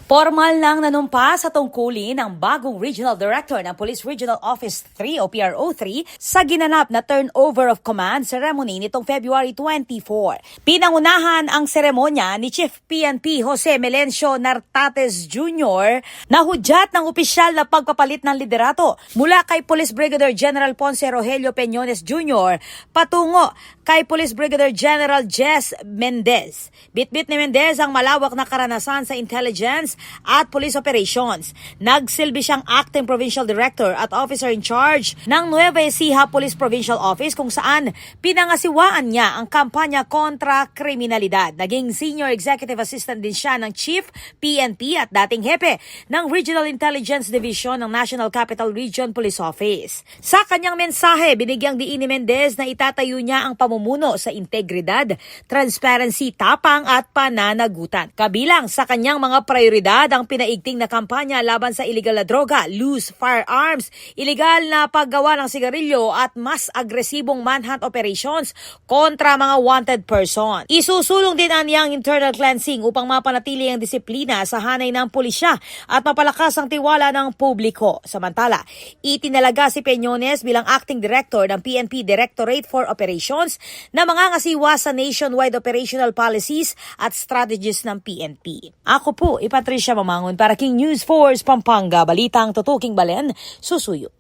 Formal nang nanumpa sa tungkulin ang bagong Regional Director ng Police Regional Office 3 o PRO3 sa ginanap na turnover of command ceremony nitong February 24. Pinangunahan ang seremonya ni Chief PNP Jose Melencio Nartates Jr. na hudyat ng opisyal na pagpapalit ng liderato mula kay Police Brigadier General Ponce Rogelio Peñones Jr. patungo kay Police Brigadier General Jess Mendez. Bitbit ni Mendez ang malawak na karanasan sa intelligence at police operations. Nagsilbi siyang acting provincial director at officer in charge ng Nueva Ecija Police Provincial Office kung saan pinangasiwaan niya ang kampanya kontra kriminalidad. Naging senior executive assistant din siya ng Chief PNP at dating hepe ng Regional Intelligence Division ng National Capital Region Police Office. Sa kanyang mensahe, binigyang diin ni Mendez na itatayo niya ang pamumuno sa integridad, transparency, tapang at pananagutan. Kabilang sa kanyang mga prioridad ang pinaigting na kampanya laban sa illegal na droga, loose firearms, illegal na paggawa ng sigarilyo at mas agresibong manhunt operations kontra mga wanted person. Isusulong din ang internal cleansing upang mapanatili ang disiplina sa hanay ng pulisya at mapalakas ang tiwala ng publiko. Samantala, itinalaga si Peñones bilang acting director ng PNP Directorate for Operations na mangangasiwa sa nationwide operational policies at strategies ng PNP. Ako po, Patricia Mamangon para King News Force Pampanga, balitang tutuking balen, susuyo.